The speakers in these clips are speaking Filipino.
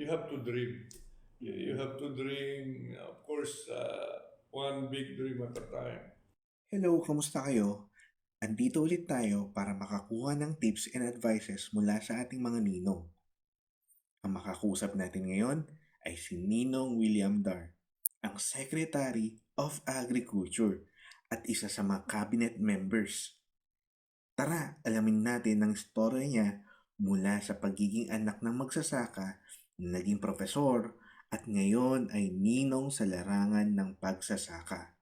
you have to dream. You have to dream, of course, one big dream at a time. Hello, kamusta kayo? Andito ulit tayo para makakuha ng tips and advices mula sa ating mga ninong. Ang makakusap natin ngayon ay si Ninong William Dar, ang Secretary of Agriculture at isa sa mga cabinet members. Tara, alamin natin ang istorya niya mula sa pagiging anak ng magsasaka, naging profesor, at ngayon ay ninong sa larangan ng pagsasaka.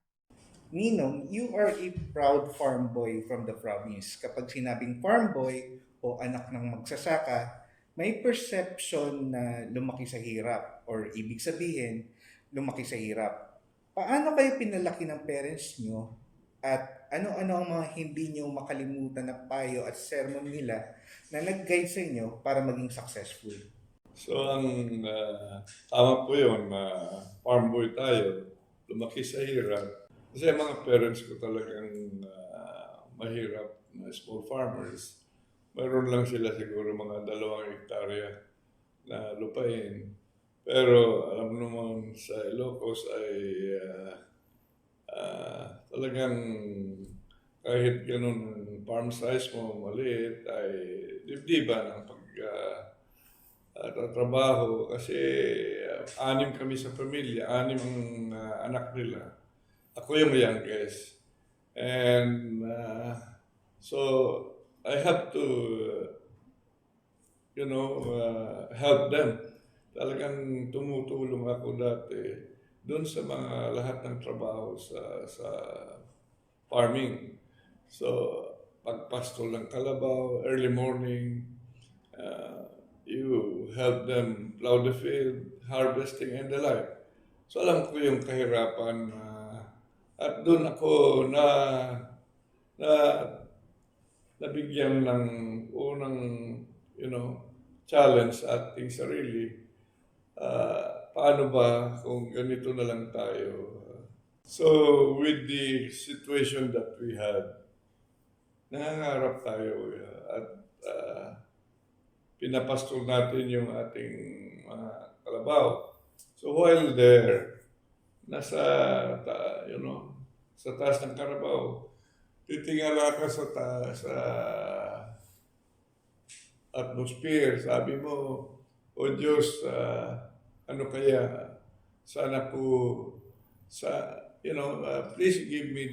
Ninong, you are a proud farm boy from the province. Kapag sinabing farm boy o anak ng magsasaka, may perception na lumaki sa hirap or ibig sabihin, lumaki sa hirap. Paano kayo pinalaki ng parents nyo at ano-ano ang mga hindi nyo makalimutan na payo at sermon nila na nag-guide sa inyo para maging successful? So ang tama po yun, farm boy tayo, lumaki sa hirap. Kasi ang mga parents ko talagang mahirap na small farmers. Mayroon lang sila siguro mga 2 hektarya na lupain. Pero alam naman sa Ilocos ay talagang kahit ganun ang farm size mo maliit ay dibdiban ang trabaho kasi 6 kami sa pamilya, 6 ang anak nila. Ako yung youngest. And so I have to, help them. Talagang tumutulong ako dati doon sa mga lahat ng trabaho sa farming. So, pagpastol ng kalabaw, early morning, you help them plow the field, harvesting and the like. So alam ko yung kahirapan at doon ako na nabigyan ng unang, challenge sa ating sarili. Paano ba kung ganito na lang tayo? So with the situation that we had, nangangarap tayo at pinapastol natin yung ating mga kalabaw. So while there, nasa, sa taas ng karabaw, titingala ka sa atmosphere, sabi mo, O Diyos, ano kaya, sana po, please give me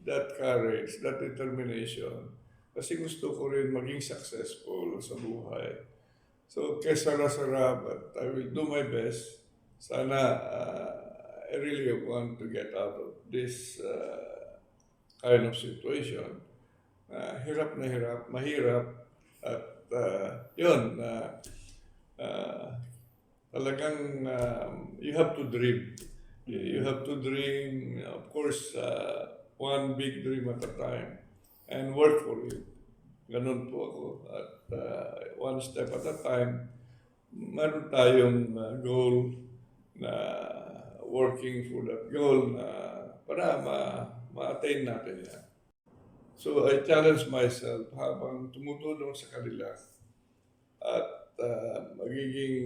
that courage, that determination. Kasi gusto ko rin maging successful sa buhay. So, kesara-sara, but I will do my best. Sana, I really want to get out of this kind of situation. Hirap na hirap, mahirap, at yun, talagang you have to dream. You have to dream, of course, one big dream at a time. And work for it. Ganun po ako. At one step at a time, meron tayong goal na working for that goal na para ma-attain natin yan. So I challenge myself habang tumutulong sa kanila at magiging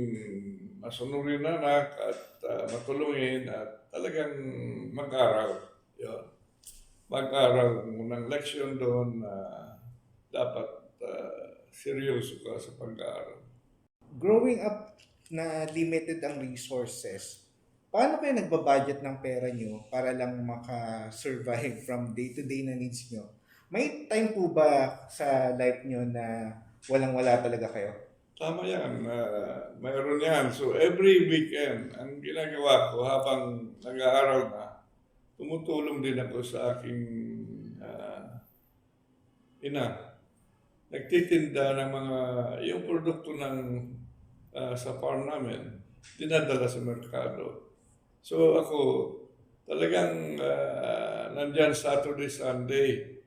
masunurin na anak at matulungin at talagang mag-aral. Yun. Mag-aral ng leksyon doon na dapat seryoso ka sa pag-aaral. Growing up na limited ang resources, paano kayo nagbabudget ng pera nyo para lang maka-survive from day-to-day na needs nyo? May time po ba sa life nyo na walang-wala talaga kayo? Tama yan, mayroon yan. So every weekend, ang ginagawa ko habang nag-aaral na, tumutulong din ako sa aking ina. Nagtitinda ng yung produkto sa farm namin, dinadala sa merkado. So ako, talagang nandyan Saturday, Sunday,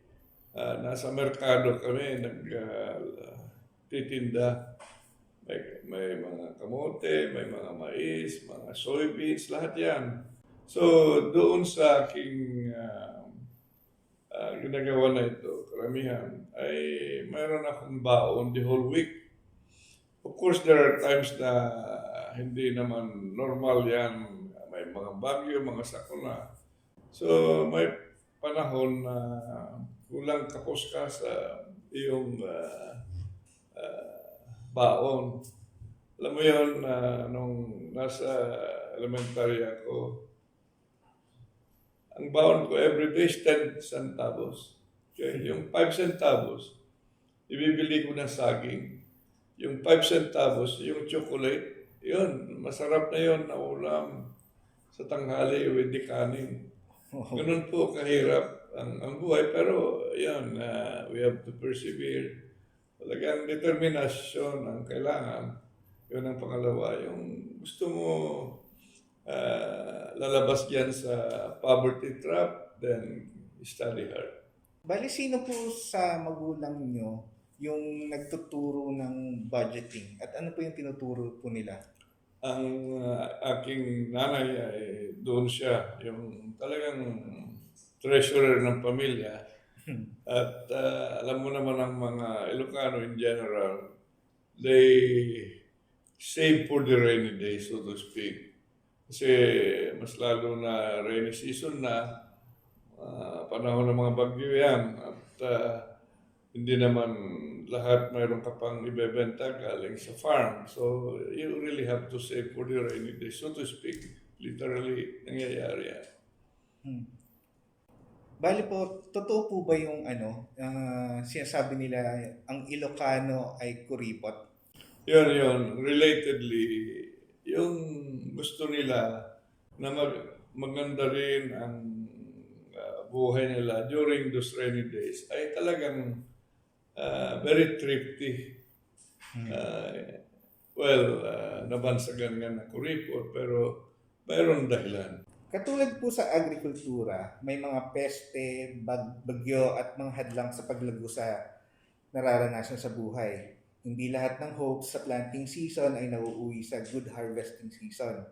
nasa merkado kami, nagtitinda. May mga kamote, may mga mais, mga soybeans, lahat yan. So, doon sa aking ginagawa na ito, karamihan, ay mayroon akong baon the whole week. Of course, there are times na hindi naman normal yan. May mga bagyo, mga sakuna. So may panahon na kulang kapos ka sa iyong baon. Alam mo yun, nung nasa elementary ako, ang baon ko everyday is 10 centavos. Okay? Yung 5 centavos, ibibili ko ng saging. Yung 5 centavos, yung chocolate, yun, masarap na yun na ulam sa tanghali with the kanin. Ganun po kahirap ang buhay, pero yan, we have to persevere. Talagang determinasyon ang kailangan. Yun ang pangalawa. Yung gusto mo lalabas diyan sa poverty trap, then study hard. Bali, sino po sa magulang nyo yung nagtuturo ng budgeting? At ano po yung tinuturo po nila? Ang aking nanay ay doon siya, yung talagang treasurer ng pamilya. At alam mo naman ang mga Ilocano in general, they save for the rainy day, so to speak. Kasi mas lalo na rainy season na, panahon ng mga bagyo yan. At hindi naman lahat mayroon ka pang ibebenta galing sa farm. So you really have to save for the rainy day, so to speak. Literally, nangyayari yan. Bali po, totoo po ba yung sinasabi nila ang Ilocano ay kuripot? Yun. Relatedly, yung gusto nila na maganda rin ang buhay nila during those rainy days ay talagang very thrifty. Nabansagan nga ng kuripot, pero mayroong dahilan. Katulad po sa agrikultura, may mga peste, bagyo at mga hadlang sa paglago sa nararanasan sa buhay. Hindi lahat ng hopes sa planting season ay nauuwi sa good harvesting season.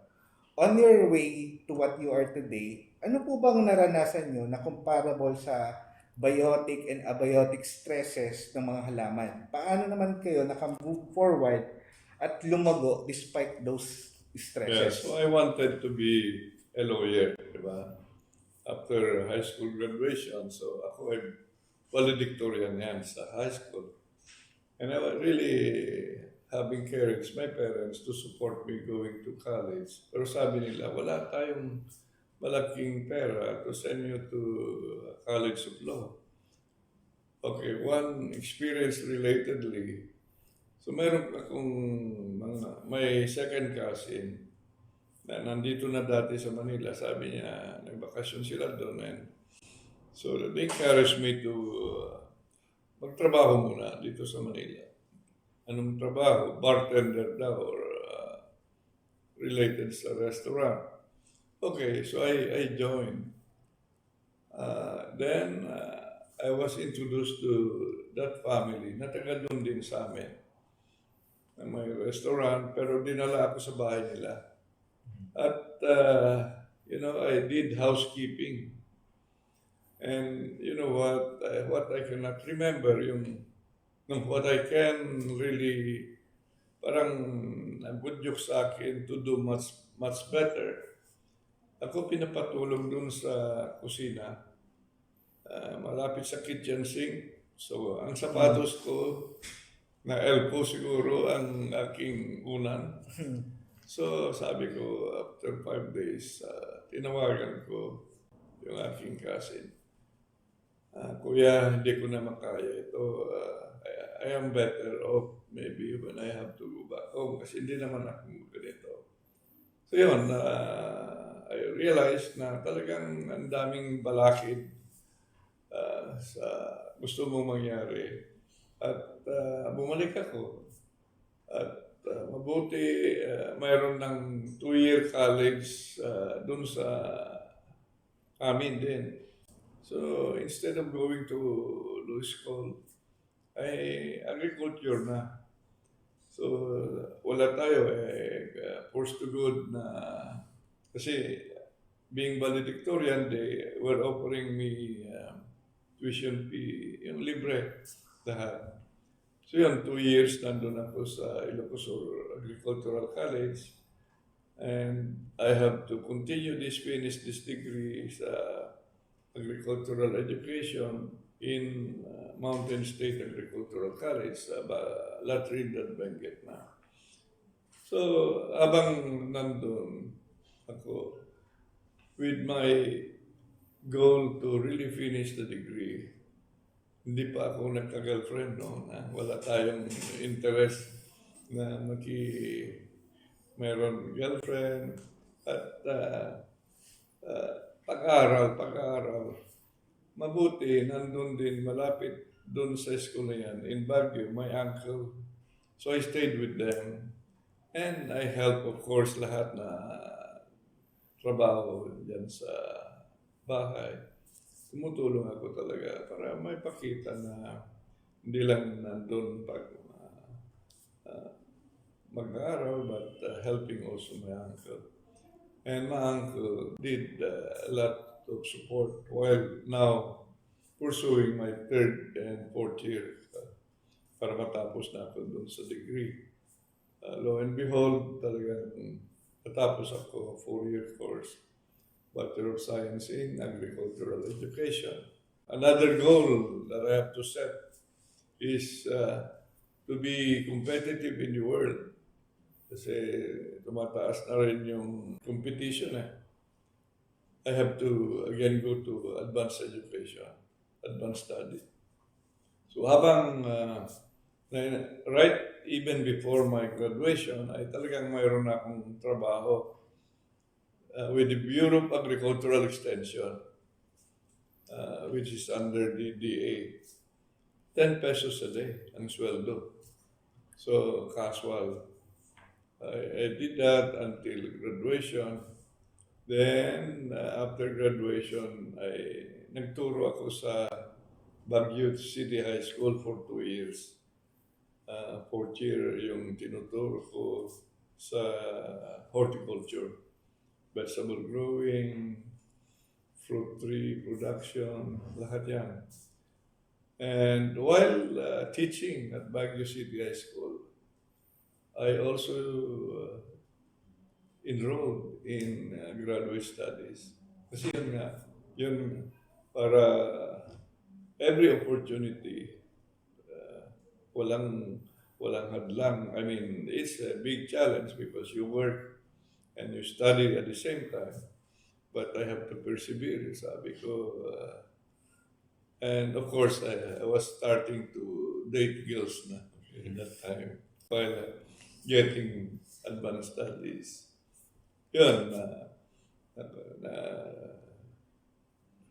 On your way to what you are today, ano po bang naranasan nyo na comparable sa biotic and abiotic stresses ng mga halaman? Paano naman kayo naka-move forward at lumago despite those stresses? Yes, so I wanted to be a lawyer, di ba? After high school graduation, so ako ay valedictorian yan sa high school. And I was really having courage, my parents, to support me going to college. Pero sabi nila, wala tayong malaking pera to send you to College of Law. Okay, one experience relatedly. So meron akong may second cousin na nandito na dati sa Manila. Sabi niya, nagbakasyon sila doon. And so they encouraged me to magtrabaho muna dito sa Manila. Anong trabaho? Bartender daw or related sa restaurant. Okay, so I joined. Then I was introduced to that family na taga doon din sa amin. Na may restaurant, pero dinala ako sa bahay nila. At, I did housekeeping. And you know what I cannot remember, what I can really, parang nabudyok sa akin to do much better. Ako pinapatulong dun sa kusina, malapit sa kitchen sink. So, ang sapatos ko, na elbow siguro ang aking unan. So, sabi ko, after 5 days, tinawagan ko yung aking cousin. Kuya, hindi ko na makaya ito. I am better off maybe when I have to go back home kasi hindi naman ako ganito. So yun, I realized na talagang ang daming balakid sa gusto mong mangyari. At bumalik ako. At mabuti, mayroon ng 2-year college dun sa amin din. So instead of going to law school, ay agriculture na. So wala tayo, forced to good na, kasi being valedictorian, they were offering me tuition fee, yung libre, lahat. So yun, 2 years nandun ako sa Ilocos Sur Agricultural College. And I have to continue finish this degree sa agricultural education in Mountain State Agricultural College sa Baguio and Benguet na. So, abang nandun ako, with my goal to really finish the degree, hindi pa ako nagka-girlfriend noon. Wala tayong interest na meron girlfriend. At pag-aral. Mabuti, nandun din, malapit dun sa school na yan, in Baguio, my uncle. So I stayed with them. And I help, of course, lahat na trabaho dyan sa bahay. Tumutulong ako talaga para may pakita na hindi lang nandun pag mag-aaral, but helping also my uncle. And my uncle did a lot of support while now pursuing my third and fourth year para matapos na ako dun sa degree. Lo and behold, talagang natapos ako 4-year course, Bachelor of Science in Agricultural Education. Another goal that I have to set is to be competitive in the world. Kasi tumataas na rin yung competition I have to again go to advanced education, advanced study. So habang right even before my graduation, ay talagang mayroon na akong trabaho with the Bureau of Agricultural Extension, which is under the DA. 10 pesos a day ang sweldo. So casual. I did that until graduation. Then, after graduation, nagturo ako sa Baguio City High School for 2 years. Fourth year yung tinuturo ko sa horticulture, vegetable growing, fruit tree production, lahat yan. And while teaching at Baguio City High School, I also enrolled in graduate studies. Kasi yun para every opportunity, walang hadlang. I mean, it's a big challenge because you work and you study at the same time. But I have to persevere, sabi ko. And of course, I was starting to date girls na at that time while getting advanced studies. Yun,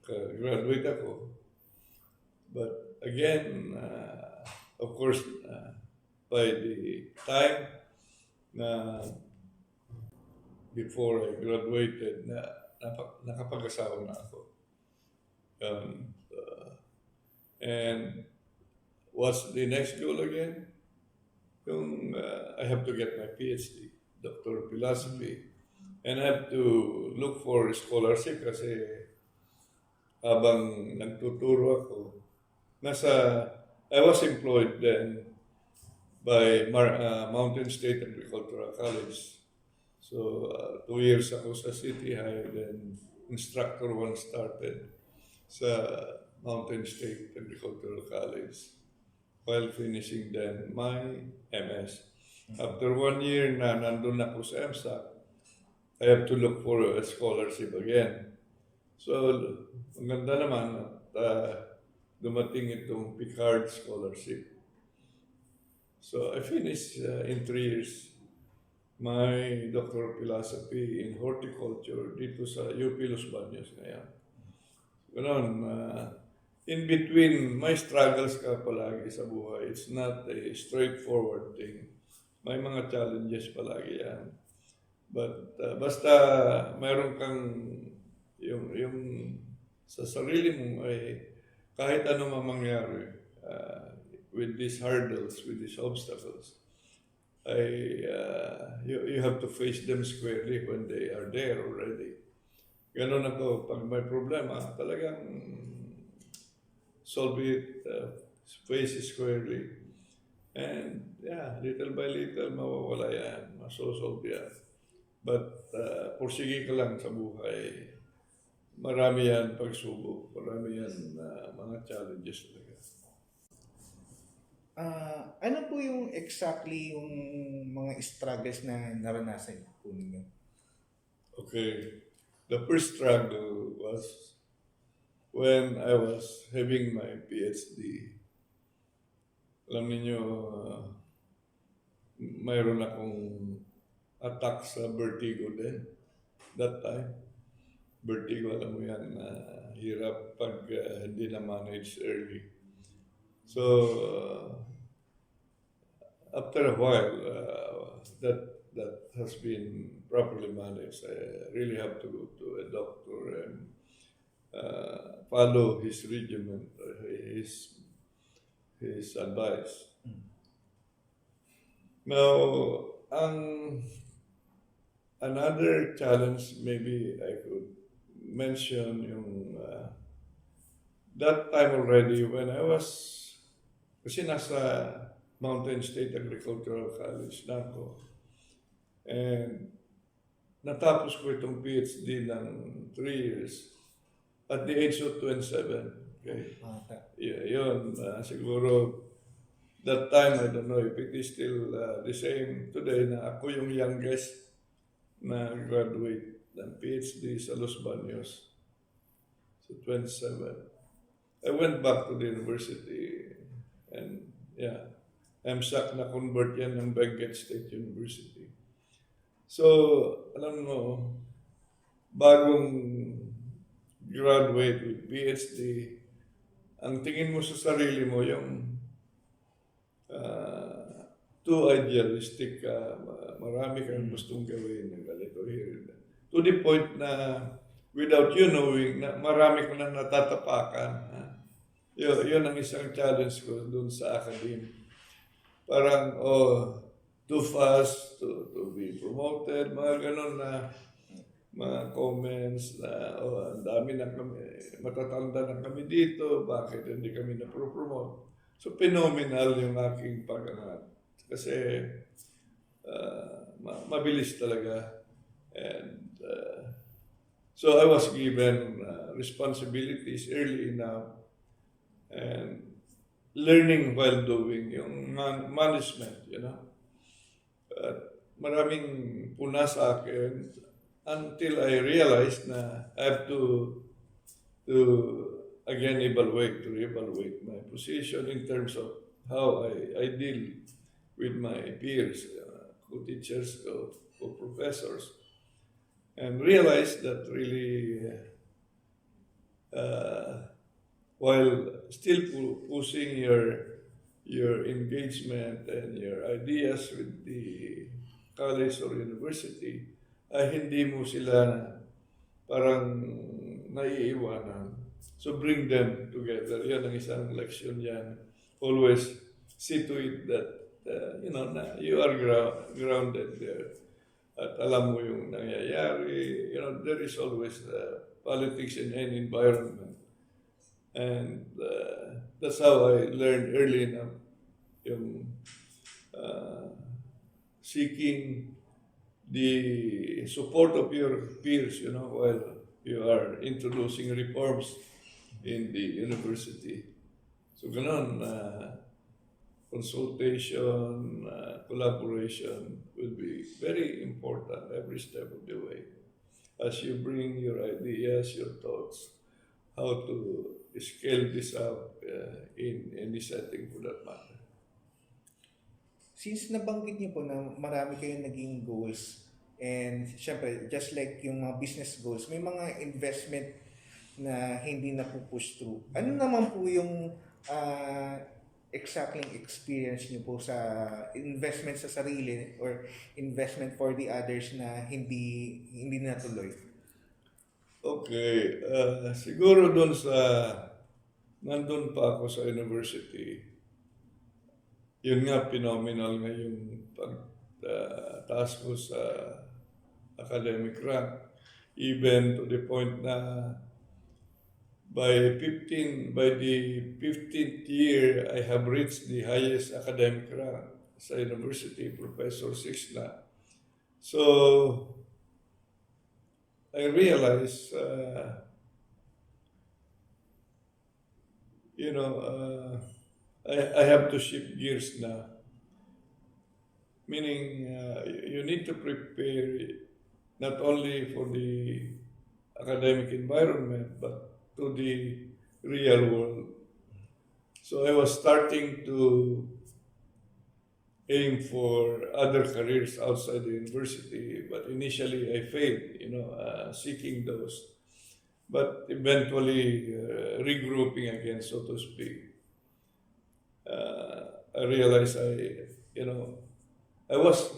graduate ako. But again, of course, by the time na before I graduated, nakapag-asawa na ako. And what's the next goal again? I have to get my PhD, Doctor of Philosophy. And I have to look for scholarship kasi habang nagtuturo ako, I was employed then by Mountain State Agricultural College. So 2 years ako sa City High, then instructor 1 started sa Mountain State Agricultural College while finishing then my MS. After 1 year na nandun ako sa MSAC, I have to look for a scholarship again. So, ang ganda naman at dumating itong Picard Scholarship. So, I finished in 3 years my Doctor of Philosophy in Horticulture dito sa UP Los Baños ngayon. Ganon, in between, may struggles ka palagi sa buhay. It's not a straightforward thing. May mga challenges palagi yan. But basta mayroon kang yung sa sarili mo ay kahit ano man mangyari with these hurdles, with these obstacles, you have to face them squarely when they are there already. Ganon ako, pag may problema, talagang solve it, face it squarely. And yeah, little by little, mawawala yan, masosolve yan. But pursige ka lang sa buhay. Marami yan pagsubok, marami yan mga challenges talaga. Ano po yung exactly yung mga struggles na naranasan po ninyo? Okay, the first struggle was when I was having my PhD. Alam niyo, mayroon akong attack sa vertigo din. That time, vertigo, alam mo yan, hirap pag hindi na-manage early. So, after a while, that has been properly managed. I really have to go to a doctor and follow his regimen, his advice. Now, another challenge maybe I could mention yung that time already when I was, kasi nasa Mountain State Agricultural College na ako. And natapos ko itong PhD ng 3 years at the age of 27. Okay? Yun, siguro that time, I don't know if it is still the same today na ako yung youngest na graduate ng PhD sa Los Baños. So 27. I went back to the university and yeah, I'm shocked na convert yan ng Benguet State University. So, alam mo, bagong graduate with PhD, ang tingin mo sa sarili mo yung too idealistic ka, marami kang gustong gawin ng ganito here. To the point na without you knowing na marami ko na natatapakan. Yun ang isang challenge ko dun sa academe. Parang, too fast to be promoted, mga ganun na mga comments na, ang dami na kami, matatanda na kami dito, bakit hindi kami na-promote? So, phenomenal yung aking pag-angat. Kasi, mabilis talaga. And, so I was given responsibilities early enough and learning while doing yung management, you know. Maraming puna sa akin until I realized na I have to again reevaluate my position in terms of how I deal with my peers, co-teachers, co-professors, and realize that really while still pushing your engagement and your ideas with the college or university, ay hindi mo sila parang naiiwanan. So bring them together. Yan ang isang leksyon yan. Always see to it that na you are grounded there. At alam mo yung nangyayari. There is always politics in any environment. And that's how I learned early enough yung seeking the support of your peers, while you are introducing reforms in the university. So ganun, consultation, collaboration will be very important every step of the way. As you bring your ideas, your thoughts, how to scale this up in any setting for that matter. Since nabanggit niyo po na marami kayong naging goals, and syempre, just like yung mga business goals, may mga investment na hindi na po push through. Ano naman po yung exactly experience niyo po sa investment sa sarili or investment for the others na hindi natuloy? Okay, siguro nandun pa ako sa university, yun nga, phenomenal nga yung pagtaas ko sa academic rank. Even to the point na by the 15th year, I have reached the highest academic rank sa university, Professor 6 na. So, I realized, I have to shift gears now. Meaning, you need to prepare not only for the academic environment, but to the real world. So I was starting to aim for other careers outside the university, but initially I failed, seeking those. But eventually, regrouping again, so to speak, I realized I was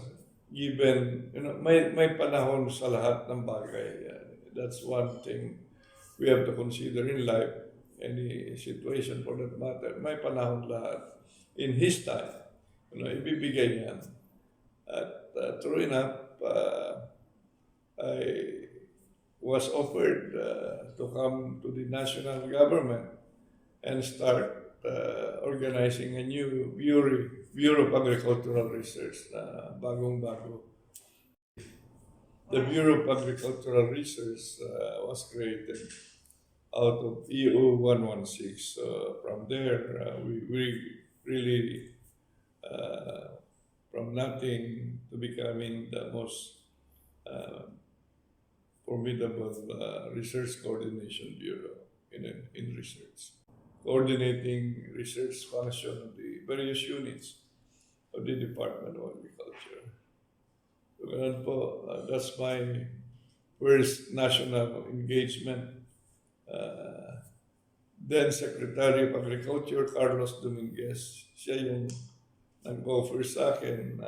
given, may panahon sa lahat ng bagay. That's one thing we have to consider in life, any situation for that matter. May panahon lahat. In His time, ibibigay yan. At true enough, I was offered to come to the national government and start organizing a new Bureau of Agricultural Research, bagong-bago. The Bureau of Agricultural Research was created out of EU 116. From there, we really, from nothing to becoming the most formidable research coordination bureau in research, coordinating research function of the various units of the Department of Agriculture. So, ganun po, that's my first national engagement. Then Secretary of Agriculture, Carlos Dominguez, siya yung nag-offer sa akin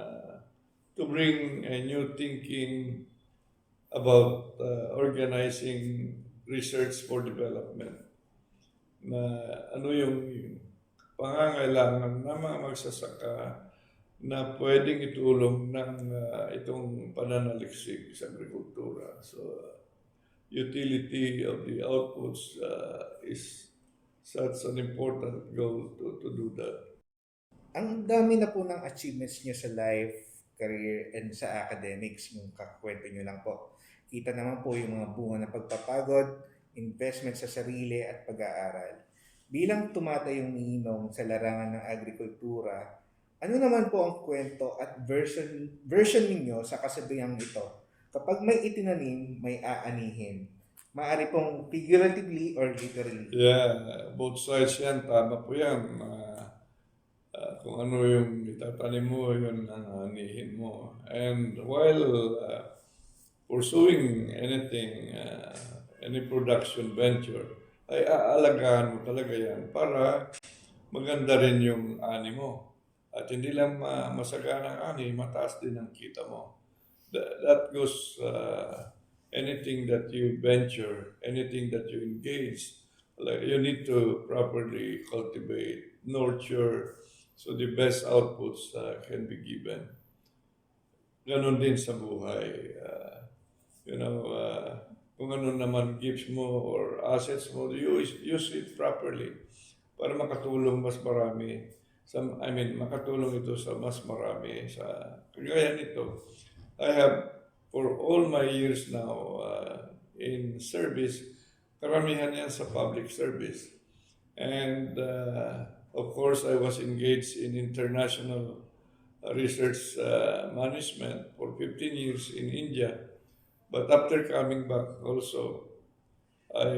to bring a new thinking about organizing research for development. Na ano yung pangangailangan ng mga magsasaka na pwedeng itulong ng itong pananaliksik sa agrikultura. So, utility of the outputs is such an important goal to do that. Ang dami na po ng achievements nyo sa life, career, and sa academics. Yung kakwento nyo lang po. Kita naman po yung mga bunga ng pagpapagod, investment sa sarili at pag-aaral. Bilang tumatayong ninong sa larangan ng agrikultura, ano naman po ang kwento at version ninyo sa kasabihang ito? Kapag may itinanim, may aanihin. Maaari pong figuratively or literally. Yeah, both sides yan. Tama po yan. Kung ano yung itatanim mo, yun ang anihin mo. And while pursuing anything, any production venture, ay aalagaan mo talaga yan para maganda rin yung ani mo. At hindi lang masagana ang ani, mataas din ang kita mo. That goes anything that you venture, anything that you engage, like you need to properly cultivate, nurture, so the best outputs can be given. Ganon din sa buhay. Kung ano naman gifts mo or assets mo, use it properly para makatulong mas marami. Makatulong ito sa mas marami. Sa kagaya nito, I have, for all my years now in service, karamihan yan sa public service. And of course, I was engaged in international research management for 15 years in India. But after coming back also, I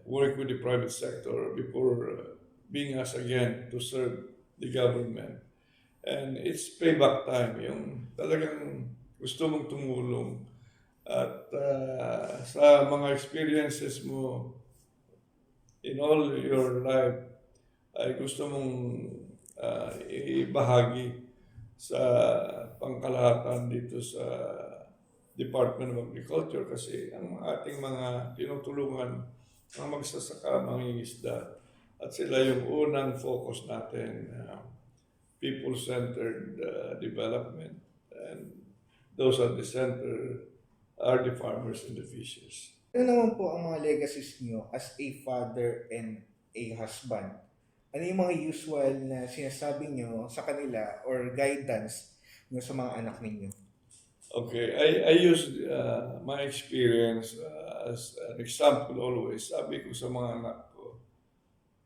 worked with the private sector before being asked again to serve the government. And it's payback time, yung talagang gusto mong tumulong. At sa mga experiences mo in all your life, ay gusto mong ibahagi sa pangkalahatan dito sa Department of Agriculture kasi ang ating mga tinutulungan ang magsasaka, mangingisda at sila yung unang focus natin, people-centered development, and those at the center are the farmers and the fishers. Ano naman po ang mga legacies nyo as a father and a husband? Ano yung mga usual na sinasabi nyo sa kanila or guidance nyo sa mga anak ninyo? Okay, I use my experience as an example always. Sabi ko sa mga anak ko,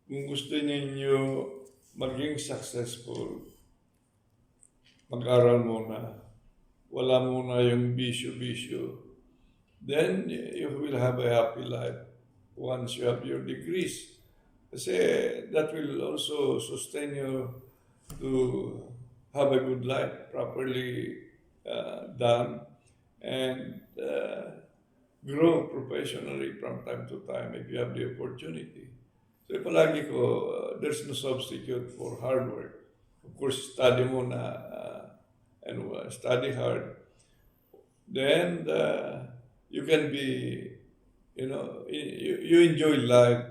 kung gusto ninyo maging successful, mag-aral muna. Wala muna yung bisyo-bisyo. Then you will have a happy life once you have your degrees. Kasi that will also sustain you to have a good life, properly done, and grow professionally from time to time if you have the opportunity. So palagi ko, there's no substitute for hard work. Of course, study muna and study hard. Then you can be, you enjoy life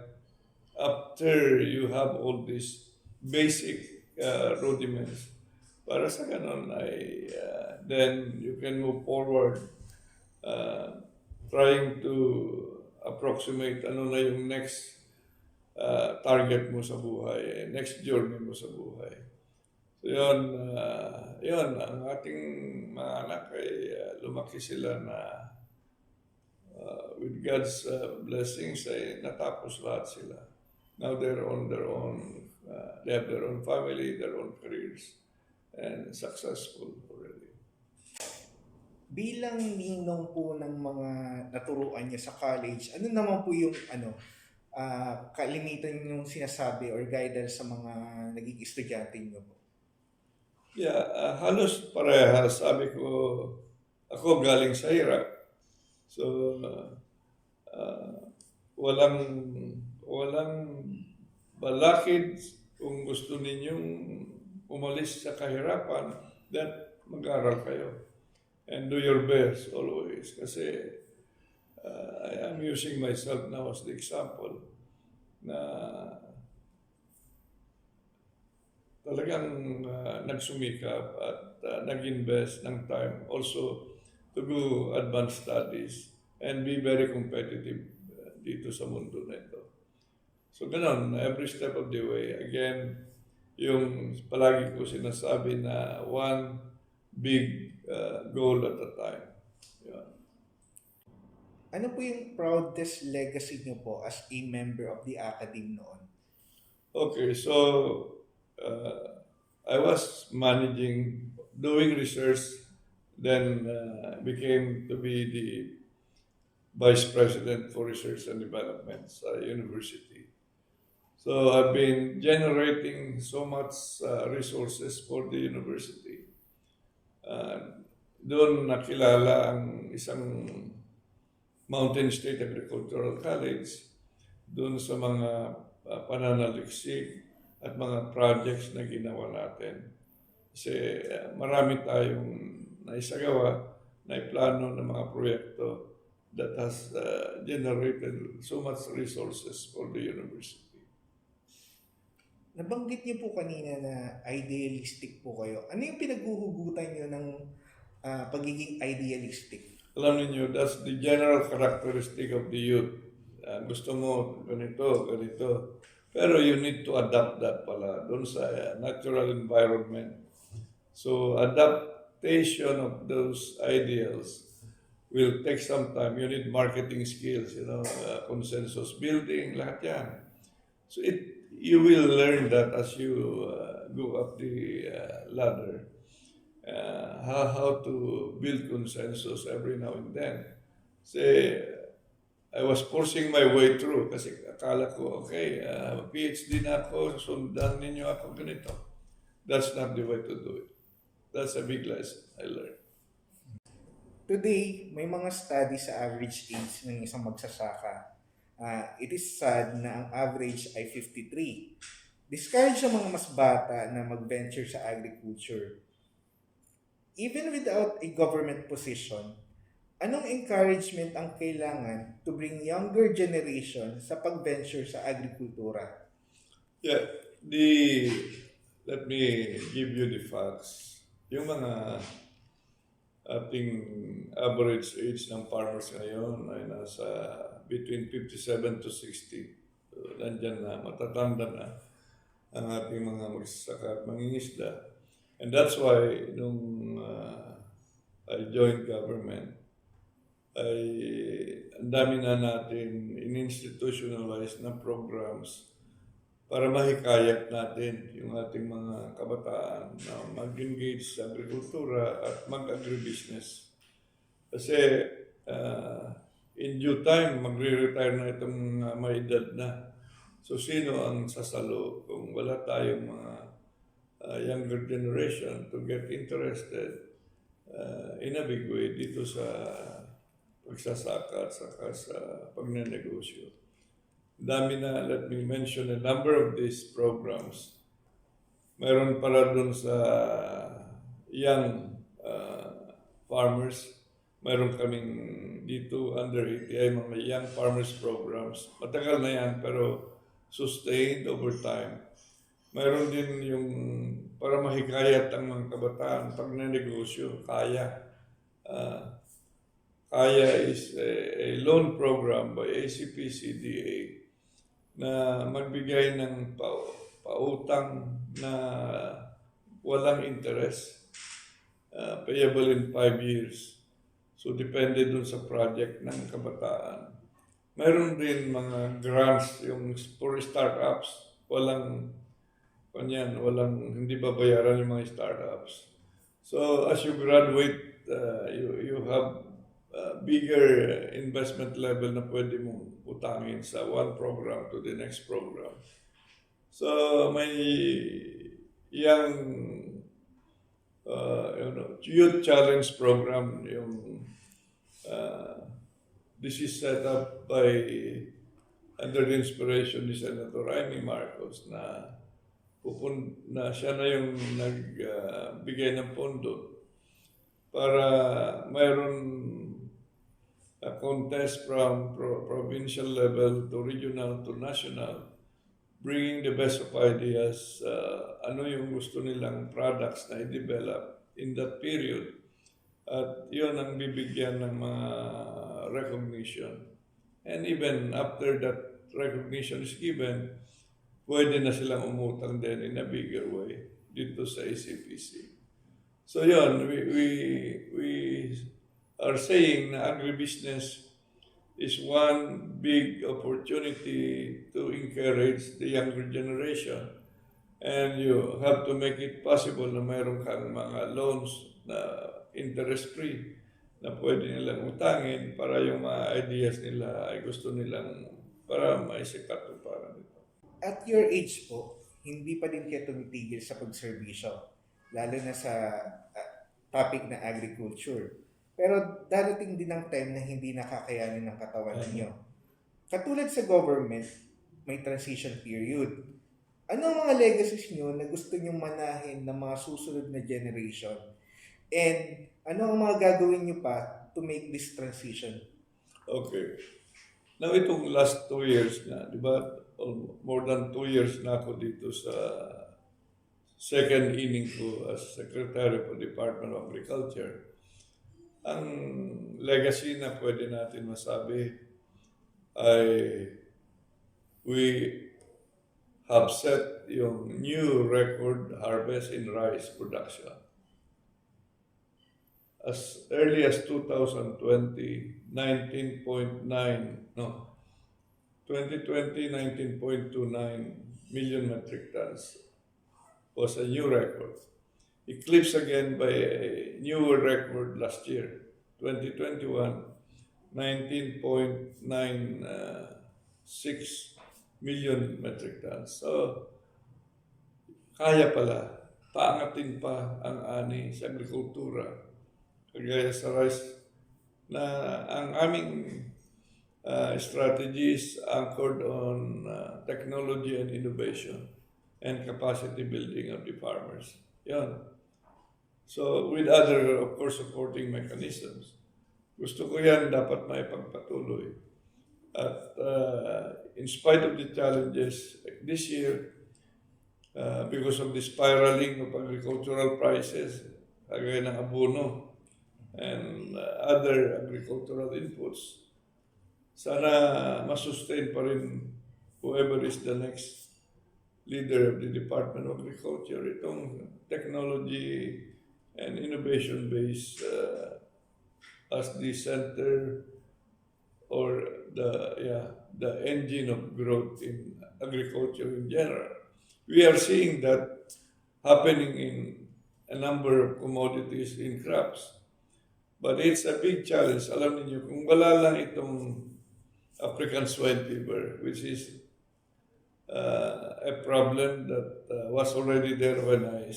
after you have all these basic rudiments. Para sa ganun ay then you can move forward uh, trying to approximate ano na yung next target mo sa buhay, next journey mo sa buhay. So yun, ang ating mga anak ay lumaki sila na with God's blessings ay natapos lahat sila. Now they're on their own, they have their own family, their own careers, and successful already. Bilang ninong po ng mga naturuan niya sa college, ano naman po yung kalimitan yung sinasabi or guidance sa mga naging estudyante niyo po? Yeah, halos parehas. Sabi ko, ako galing sa hirap. So, walang balakid kung gusto ninyong umalis sa kahirapan, then mag-aral kayo. And do your best always. Kasi I am using myself now as the example na talagang nagsumikap at nag-invest ng time also to do advanced studies and be very competitive dito sa mundo na ito. So ganun, every step of the way. Again, yung palagi ko sinasabi na one big goal at a time. Yun. Ano po yung proudest legacy niyo po as a member of the academy noon? Okay, so I was doing research, then became to be the Vice President for Research and Development sa university. So I've been generating so much resources for the university. Doon nakilala ang isang Mountain State Agricultural College doon sa mga pananaliksik at mga projects na ginawa natin. Kasi marami tayong naisagawa, naiplano ng mga proyekto that has generated so much resources for the university. Nabanggit niyo po kanina na idealistic po kayo. Ano yung pinaghuhugutan niyo ng pagiging idealistic? Alam niyo, that's the general characteristic of the youth. Gusto mo ganito, ganito. Pero you need to adapt that pala doon sa natural environment. So adaptation of those ideals will take some time. You need marketing skills, consensus building, lahat yan. So you will learn that as you go up the ladder. How to build consensus every now and then. Say, I was forcing my way through kasi akala ko, okay, PhD na ako, sundan ninyo ako ganito. That's not the way to do it. That's a big lesson I learned. Today, may mga study sa average age ng isang magsasaka. It is sad na ang average ay 53. Discourage sa mga mas bata na mag-venture sa agriculture. Even without a government position, anong encouragement ang kailangan to bring younger generation sa pag-venture sa agrikultura? Yeah, let me give you the facts. Yung mga ating average age ng farmers ngayon ay nasa between 57 to 60. So, nandyan na, matatanda na ang ating mga magsasaka at mangingisda. And that's why nung I joined government, ay ang dami na natin in-institutionalize na programs para mahikayat natin yung ating mga kabataan na mag-engage sa agrikultura at mag-agribusiness. Kasi in due time, magre-retire na itong mga may edad na. So sino ang sasalo kung wala tayong mga younger generation to get interested in a big way dito sa pagsasaka at saka sa pagnenegosyo. Dami na, let me mention a number of these programs. Meron pala dun sa young farmers, meron kaming dito under ATI mga young farmers programs. Matagal na yan pero sustained over time. Meron din yung para mahikayat ang mga kabataan pag nanegosyo, kaya. Kaya is a loan program by ACP-CDA na magbigay ng pautang na walang interest, payable in 5 years. So depende dun sa project ng kabataan. Mayroon din mga grants yung for startups, walang hindi babayaran yung mga startups. So as you graduate, you have bigger investment level na pwede mong utangin sa one program to the next program. So may young youth challenge program yung this is set up by under the inspiration ni Senator Amy Marcos na siya na yung nagbigay ng pondo para mayroon a contest from provincial level to regional to national, bringing the best of ideas, ano yung gusto nilang products na i-develop in that period. At yun ang bibigyan ng mga recognition. And even after that recognition is given, pwede na silang umutang din in a bigger way dito sa ACPC. So yun, we are saying na agribusiness is one big opportunity to encourage the younger generation. And you have to make it possible na mayroon kang mga loans na interest-free na pwede nilang utangin para yung mga ideas nila ay gusto nilang para maisikato para nito. At your age po, hindi pa din kayo tumitigil sa pagserbisyo, lalo na sa topic na agriculture. Pero darating din ang time na hindi nakakayanin ng katawan ninyo. Katulad sa government, may transition period. Ano ang mga legacies nyo na gusto nyo manahin ng mga susunod na generation? And ano ang mga gagawin nyo pa to make this transition? Okay. Now itong last 2 years na, di ba? More than 2 years na ako dito sa second inning ko as Secretary for Department of Agriculture. Ang legacy na pwede natin masabi ay we have set yung new record harvest in rice production. As early as 2020, 19.9 million metric tons was a new record. Eclipsed again by a newer record last year, 2021, 19.96 million metric tons. So, kaya pala, paangatin pa ang ani sa agrikultura, kagaya sa rice, na ang aming strategies anchored on technology and innovation and capacity building of the farmers. Yan. So, with other, of course, supporting mechanisms. Gusto ko yan dapat may pagpatuloy. At in spite of the challenges this year, because of the spiraling of agricultural prices, kagaya ng abono and other agricultural inputs, sana masustain pa rin whoever is the next leader of the Department of Agriculture itong technology and innovation-based as the center or the engine of growth in agriculture in general. We are seeing that happening in a number of commodities in crops. But it's a big challenge. Alam niyo, kung wala lang itong African swine fever, which is a problem that was already there when I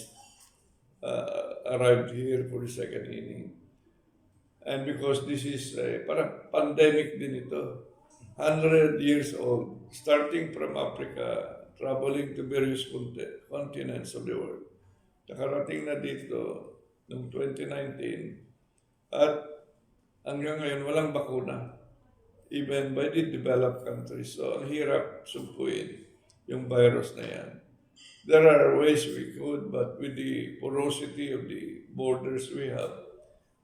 arrived here for the second inning. And because this is parang pandemic din ito, 100 years old, starting from Africa, traveling to various continents of the world. Nakarating na dito noong 2019 at hanggang ngayon walang bakuna, even by the developed countries. So ang hirap sumpuin yung virus na yan. There are ways we could, but with the porosity of the borders we have,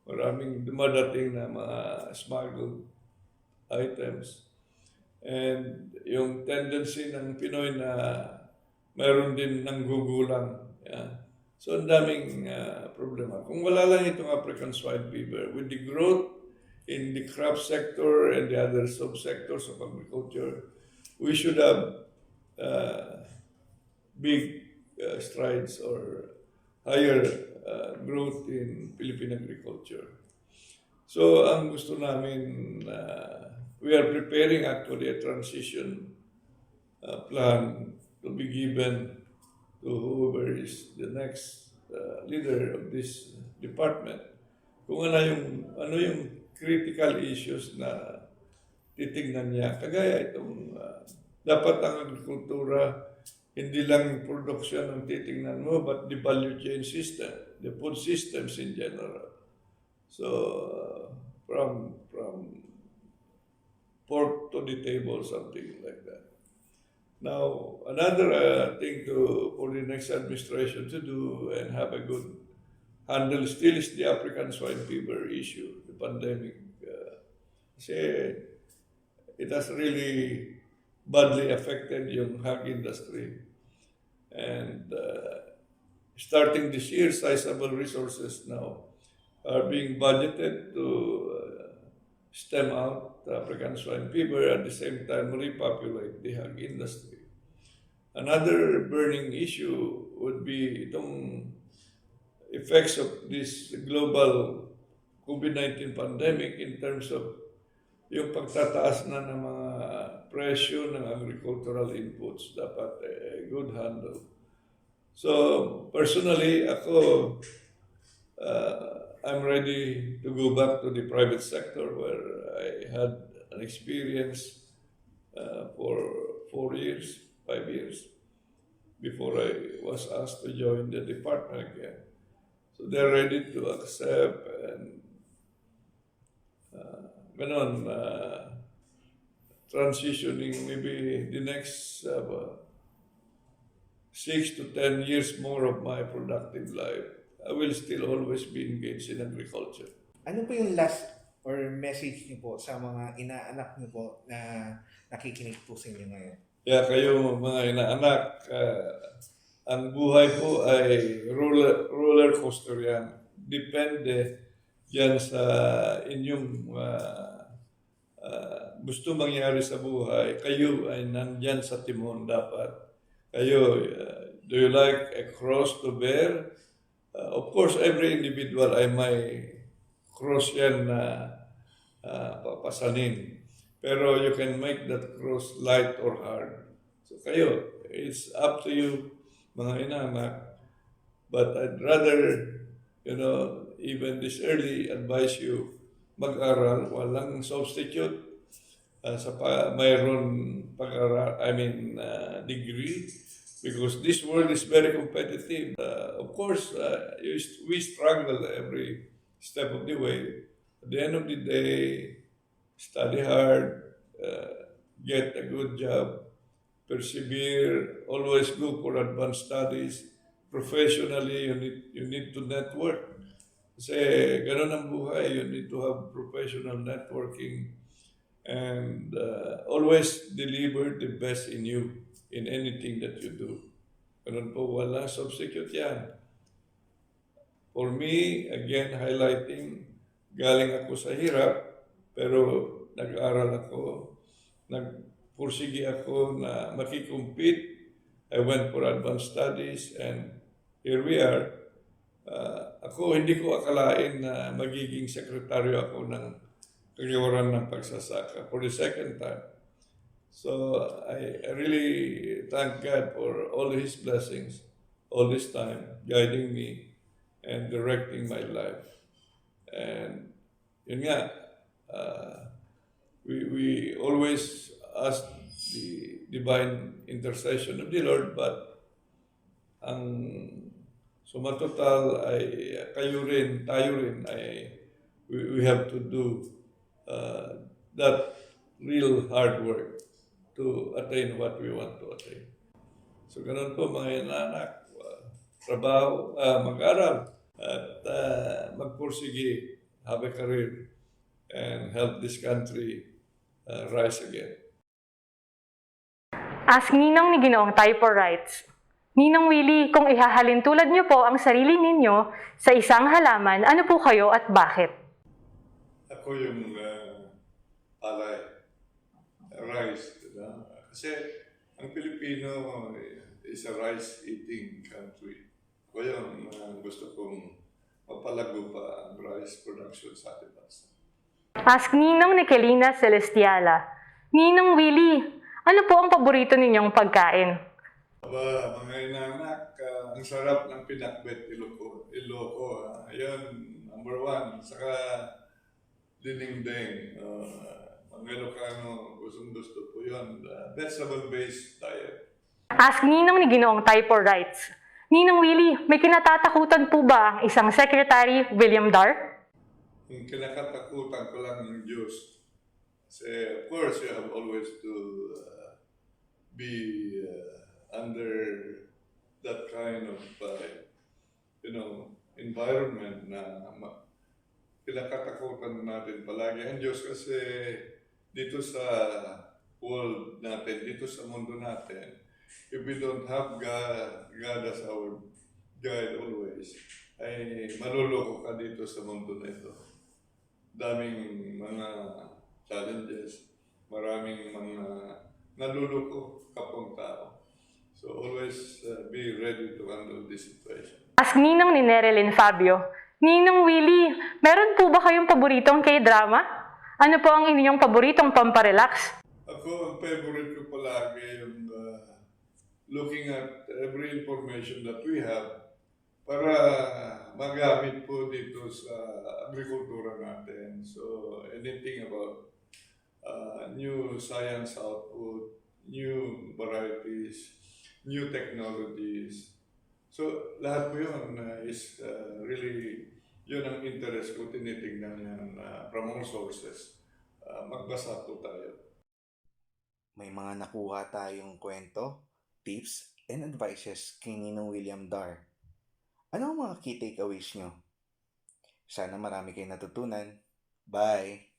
maraming dumadating na mga smuggled items. And yung tendency ng Pinoy na mayroon din ng gugulang. Yeah. So ang daming problema. Kung wala lang itong African swine fever, with the growth in the crop sector and the other subsectors of agriculture, we should have big strides or higher growth in Philippine agriculture. So ang gusto namin, we are preparing actually a transition plan to be given to whoever is the next leader of this department. Kung ano yung critical issues na titingnan niya. Kagaya itong dapat ang agrikultura hindi lang production ang titingnan mo, but the value chain system, the food systems in general. So, from pork to the table, something like that. Now, another thing for the next administration to do and have a good handle still is the African swine fever issue, the pandemic. Kasi it has really badly affected yung hog industry. And starting this year, sizable resources now are being budgeted to stem out the African swine fever, at the same time repopulate the hog industry. Another burning issue would be itong effects of this global COVID-19 pandemic in terms of yung pagtataas na ng mga presyo ng agricultural inputs, dapat good handle. So personally, ako, I'm ready to go back to the private sector where I had an experience for 4 years, 5 years, before I was asked to join the department again. So they're ready to accept and transitioning maybe the next 6 to 10 years more of my productive life. I will still always be engaged in agriculture. Ano po yung last or message niyo po sa mga inaanak niyo po na nakikinig po sa inyo ngayon? Kaya kayo mga inaanak, ang buhay po ay roller coaster yan. Depende yan sa inyong gusto mangyari sa buhay. Kayo ay nandyan sa timon dapat. Kayo, do you like a cross to bear? Of course, every individual ay may cross yan na papasanin. Pero you can make that cross light or hard. So kayo, it's up to you, mga inaanak. But I'd rather, even this early, advise you mag-aral, walang substitute mayroon pag-aral, degree, because this world is very competitive. Of course, we struggle every step of the way. At the end of the day, study hard, get a good job, persevere, always go for advanced studies. Professionally, you need to network. Kasi ganun ang buhay, you need to have professional networking and always deliver the best in you in anything that you do. Ganun po, wala substitute yan. For me, again, highlighting galing ako sa hirap, pero nag-aral ako, nagpursige ako na makikompete. I went for advanced studies and here we are. Ako, hindi ko akalain na magiging sekretaryo ako ng kagawaran ng pagsasaka for the second time. So I really thank God for all His blessings, all this time, guiding me and directing my life. And yun nga, we always ask the divine intercession of the Lord, but ang sumatotal ay tayo rin ay we have to do that real hard work to attain what we want to attain. So ganun po mga inanak, trabaho, mag-aral at magpursige, have a career and help this country rise again. Ask Ninong ni Ginoong Typo Rights. Ninong Willie, kung ihahalin tulad niyo po ang sarili ninyo sa isang halaman, ano po kayo at bakit? Ako yung palay, rice. Diba? Kasi ang Pilipino is a rice-eating country. Ako yung gusto kong mapalago pa ang rice production sa ating bansa. Ask Ninong ni Kelina Celestiala. Ninong Willie, ano po ang paborito ninyong pagkain? Mga inanak, ang sarap ng pinakbet Ilocos. Ayun, number one. Saka dinengdeng. Mga Ilocano, gustong-gusto po yun. Vegetable-based diet. Ask Ninong ni Ginoong Typo Rights. Ninong Willie, may kinatatakutan po ba ang isang Secretary William Dar? Yung kinakatakutan ko lang ng Diyos. Kasi, of course, you have always to be under that kind of, environment na kinakatakutan natin palagi ang Diyos kasi dito sa world natin, dito sa mundo natin, if we don't have God as our guide always, ay maluloko ka dito sa mundo na ito. Daming mga challenges, maraming mga naluloko kapong tao. So always be ready to handle this situation. Ask Ninong ni Nerelyn Fabio. Ninong Willie, meron po ba kayong paboritong K-drama? Ano po ang inyong paboritong pamparelax? Ako, ang favorite ko palagi yung looking at every information that we have para magamit po dito sa agrikultura natin. So anything about new science output, new varieties, new technologies. So lahat po yun is really, yun ang interest ko, tinitignan yan from all sources. Magbasa po tayo. May mga nakuha tayong kwento, tips, and advices kay Ninong William Dar. Ano ang mga key takeaways nyo? Sana marami kayong natutunan. Bye!